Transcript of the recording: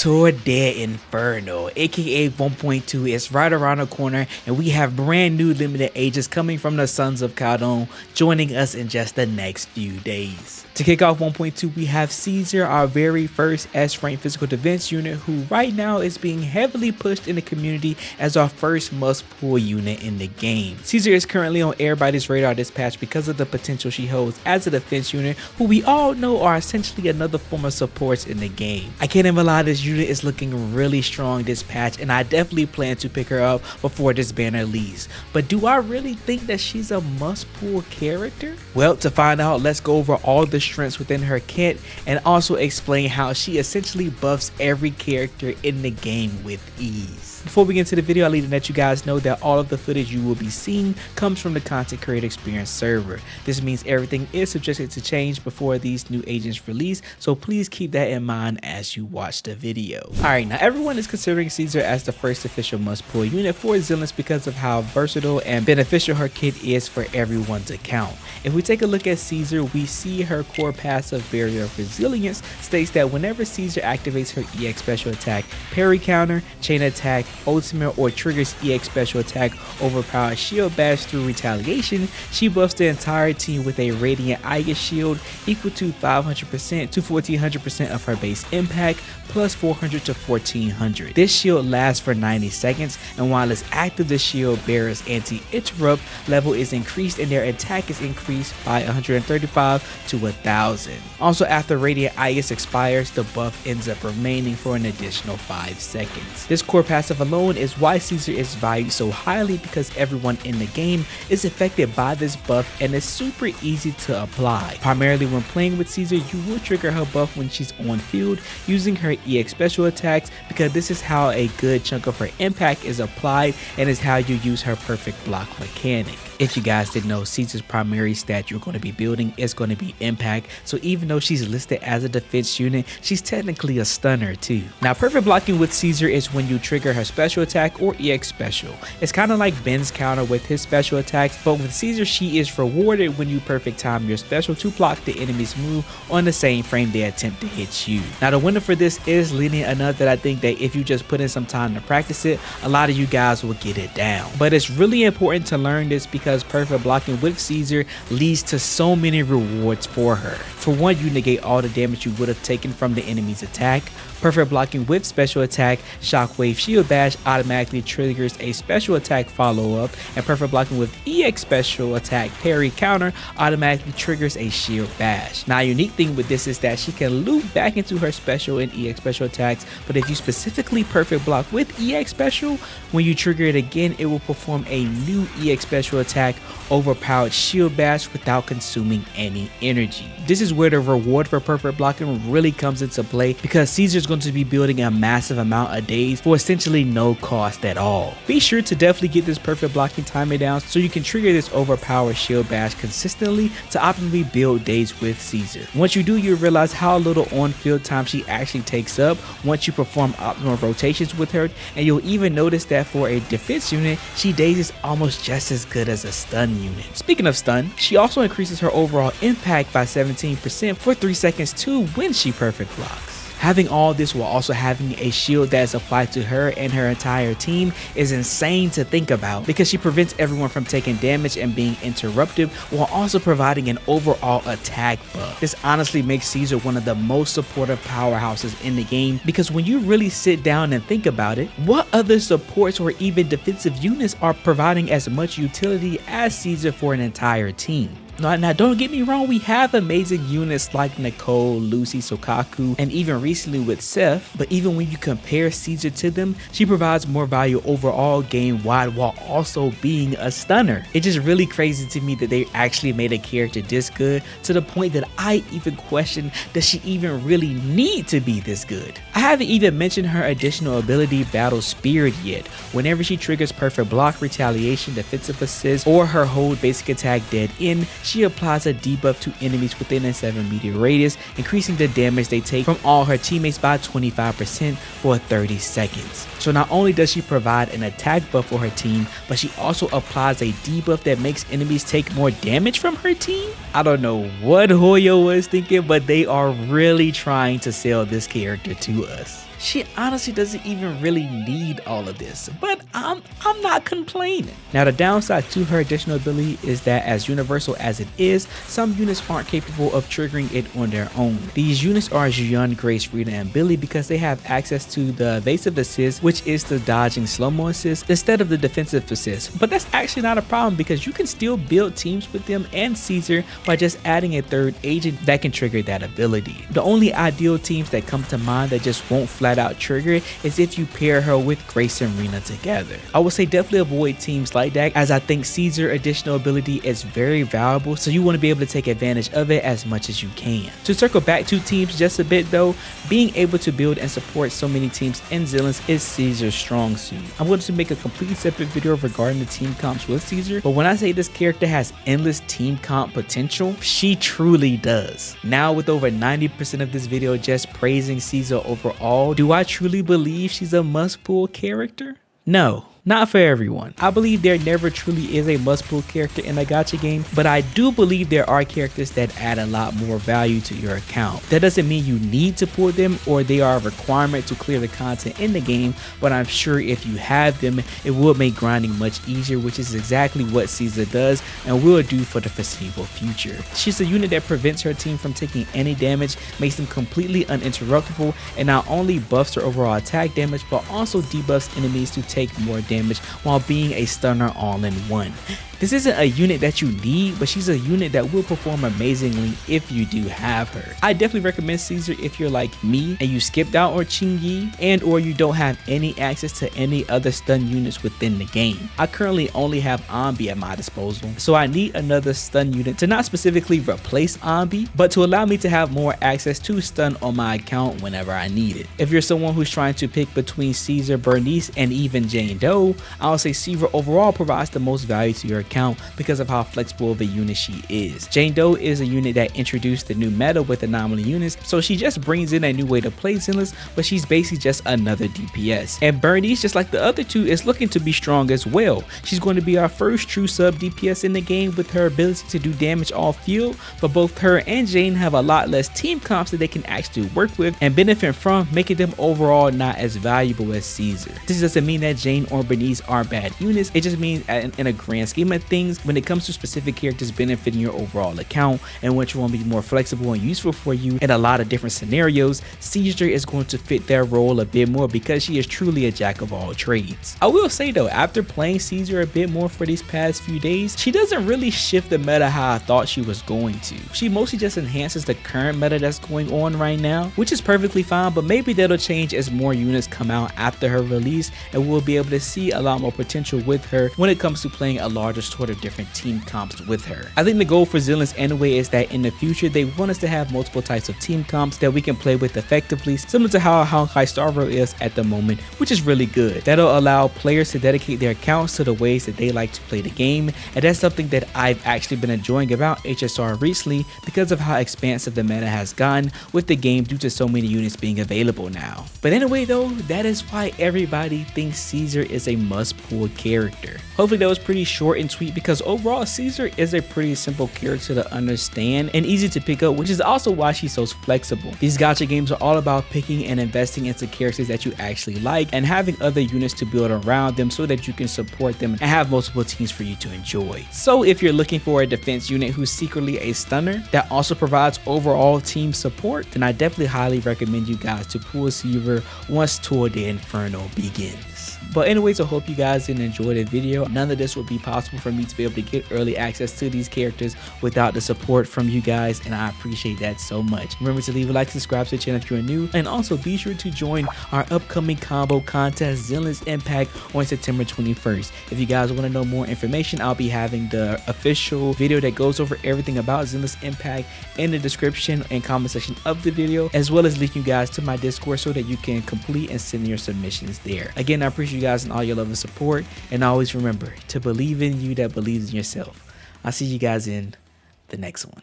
Tour de Inferno, aka 1.2, is right around the corner, and we have brand new limited agents coming from the Sons of Caldon joining us in just the next few days. To kick off 1.2, we have Caesar, our very first S-rank physical defense unit, who right now is being heavily pushed in the community as our first must-pull unit in the game. Caesar is currently on everybody's radar this patch because of the potential she holds as a defense unit, who we all know are essentially another form of supports in the game. I can't even lie, this unit is looking really strong this patch, and I definitely plan to pick her up before this banner leaves. But do I really think that she's a must-pull character? Well, to find out, let's go over all the strengths within her kit and also explain how she essentially buffs every character in the game with ease. Before we get into the video, I need to let you guys know that all of the footage you will be seeing comes from the Content Creator Experience server. This means everything is subjected to change before these new agents release, so please keep that in mind as you watch the video. Alright, now everyone is considering Caesar as the first official must-pull unit for Zenless because of how versatile and beneficial her kit is for everyone's account. If we take a look at Caesar, we see her core passive Barrier of Resilience states that whenever Caesar activates her EX special attack, parry counter, chain attack, ultimate, or triggers EX special attack, overpowered shield bash through retaliation, she buffs the entire team with a radiant Aegis shield equal to 500% to 1400% of her base impact plus 400 to 1400. This shield lasts for 90 seconds, and while it's active, the shield bearer's anti-interrupt level is increased and their attack is increased by 135 to 1000. Also, after radiant Aegis expires, the buff ends up remaining for an additional 5 seconds. This core passive alone is why Caesar is valued so highly, because everyone in the game is affected by this buff and it's super easy to apply. Primarily when playing with Caesar, you will trigger her buff when she's on field using her EX special attacks, because this is how a good chunk of her impact is applied and is how you use her perfect block mechanic. If you guys didn't know, Caesar's primary stat you're going to be building is going to be impact, so even though she's listed as a defense unit, she's technically a stunner too. Now, perfect blocking with Caesar is when you trigger her special attack or EX special. It's kind of like Ben's counter with his special attacks, but with Caesar she is rewarded when you perfect time your special to block the enemy's move on the same frame they attempt to hit you. Now, the winner for this is lenient enough that I think that if you just put in some time to practice it, a lot of you guys will get it down. But it's really important to learn this because perfect blocking with Caesar leads to so many rewards for her. For one, you negate all the damage you would have taken from the enemy's attack. Perfect blocking with special attack, shockwave shield bash automatically triggers a special attack follow-up, and perfect blocking with EX special attack parry counter automatically triggers a shield bash. Now, a unique thing with this is that she can loop back into her special and EX special attacks, but if you specifically perfect block with EX special, when you trigger it again, it will perform a new EX special attack, overpowered shield bash, without consuming any energy. This is where the reward for perfect blocking really comes into play, because Caesar's going to be building a massive amount of days for essentially no cost at all. Be sure to definitely get this perfect blocking timer down so you can trigger this overpowered shield bash consistently to optimally build days with Caesar. Once you do, you'll realize how little on-field time she actually takes up once you perform optimal rotations with her, and you'll even notice that for a defense unit, she dazes almost just as good as a stun unit. Speaking of stun, she also increases her overall impact by 17% for 3 seconds too when she perfect blocks. Having all this while also having a shield that is applied to her and her entire team is insane to think about, because she prevents everyone from taking damage and being interrupted while also providing an overall attack buff. This honestly makes Caesar one of the most supportive powerhouses in the game, because when you really sit down and think about it, what other supports or even defensive units are providing as much utility as Caesar for an entire team? Now, don't get me wrong, we have amazing units like Nicole, Lucy, Sokaku, and even recently with Seth, but even when you compare Caesar to them, she provides more value overall game-wide while also being a stunner. It's just really crazy to me that they actually made a character this good, to the point that I even question, does she even really need to be this good? I haven't even mentioned her additional ability, Battle Spirit, yet. Whenever she triggers perfect block, retaliation, defensive assist, or her hold basic attack dead end, she applies a debuff to enemies within a 7-meter radius, increasing the damage they take from all her teammates by 25% for 30 seconds. So not only does she provide an attack buff for her team, but she also applies a debuff that makes enemies take more damage from her team? I don't know what HoYo was thinking, but they are really trying to sell this character to us. she honestly doesn't even really need all of this, but I'm not complaining. Now the downside to her additional ability is that as universal as it is, some units aren't capable of triggering it on their own. These units are Xion, Grace, Rita, and Billy because they have access to the evasive assist, which is the dodging slow-mo assist, instead of the defensive assist. But that's actually not a problem because you can still build teams with them and Caesar by just adding a third agent that can trigger that ability. The only ideal teams that come to mind that just won't flat out trigger it is if you pair her with Grace and Rena together. I would say definitely avoid teams like that, as I think Caesar additional ability is very valuable, so you want to be able to take advantage of it as much as you can. To circle back to teams just a bit though, being able to build and support so many teams in Zenless is Caesar's strong suit. I'm going to make a completely separate video regarding the team comps with Caesar, but when I say this character has endless team comp potential, she truly does. Now with over 90% of this video just praising Caesar overall, do I truly believe she's a must-pull character? No. Not for everyone. I believe there never truly is a must-pull character in a gacha game, but I do believe there are characters that add a lot more value to your account. That doesn't mean you need to pull them or they are a requirement to clear the content in the game, but I'm sure if you have them, it will make grinding much easier, which is exactly what Caesar does and will do for the foreseeable future. She's a unit that prevents her team from taking any damage, makes them completely uninterruptible, and not only buffs their overall attack damage, but also debuffs enemies to take more damage while being a stunner all in one. This isn't a unit that you need, but she's a unit that will perform amazingly if you do have her. I definitely recommend Caesar if you're like me and you skipped out on Qingyi and or you don't have any access to any other stun units within the game. I currently only have Ambi at my disposal, so I need another stun unit to not specifically replace Ambi, but to allow me to have more access to stun on my account whenever I need it. If you're someone who's trying to pick between Caesar, Bernice, and even Jane Doe, I'll say Caesar overall provides the most value to your account because of how flexible of a unit she is. Jane Doe is a unit that introduced the new meta with anomaly units, so she just brings in a new way to play Zenless, but she's basically just another DPS. And Bernice, just like the other two, is looking to be strong as well. She's going to be our first true sub DPS in the game with her ability to do damage off field, but both her and Jane have a lot less team comps that they can actually work with and benefit from, making them overall not as valuable as Caesar. This doesn't mean that Jane or Bernice are bad units, it just means in a grand scheme of things, when it comes to specific characters benefiting your overall account and which will be more flexible and useful for you in a lot of different scenarios, Caesar is going to fit their role a bit more because she is truly a jack of all trades. I will say though, after playing Caesar a bit more for these past few days, she doesn't really shift the meta how I thought she was going to. She mostly just enhances the current meta that's going on right now, which is perfectly fine, but maybe that'll change as more units come out after her release and we'll be able to see a lot more potential with her when it comes to playing a larger sort of different team comps with her. I think the goal for Zenless anyway is that in the future they want us to have multiple types of team comps that we can play with effectively, similar to how Honkai Star Rail is at the moment, which is really good. That'll allow players to dedicate their accounts to the ways that they like to play the game, and that's something that I've actually been enjoying about HSR recently because of how expansive the meta has gotten with the game due to so many units being available now. But anyway though, that is why everybody thinks Caesar is a must-pull character. Hopefully that was pretty short and sweet because overall Caesar is a pretty simple character to understand and easy to pick up, which is also why she's so flexible. These gacha games are all about picking and investing into characters that you actually like and having other units to build around them so that you can support them and have multiple teams for you to enjoy. So if you're looking for a defense unit who's secretly a stunner that also provides overall team support, then I definitely highly recommend you guys to pull Caesar once Tour de Inferno begins. But anyways, I hope you guys did enjoy the video. None of this would be possible for me to be able to get early access to these characters without the support from you guys, and I appreciate that so much. Remember to leave a like, subscribe to the channel if you're new, and also be sure to join our upcoming combo contest Zenless Impact on September 21st. If you guys want to know more information, I'll be having the official video that goes over everything about Zenless Impact in the description and comment section of the video, as well as linking you guys to my Discord so that you can complete and send your submissions there. Again, I appreciate you guys and all your love and support, and always remember to believe in you that believes in yourself. I'll see you guys in the next one.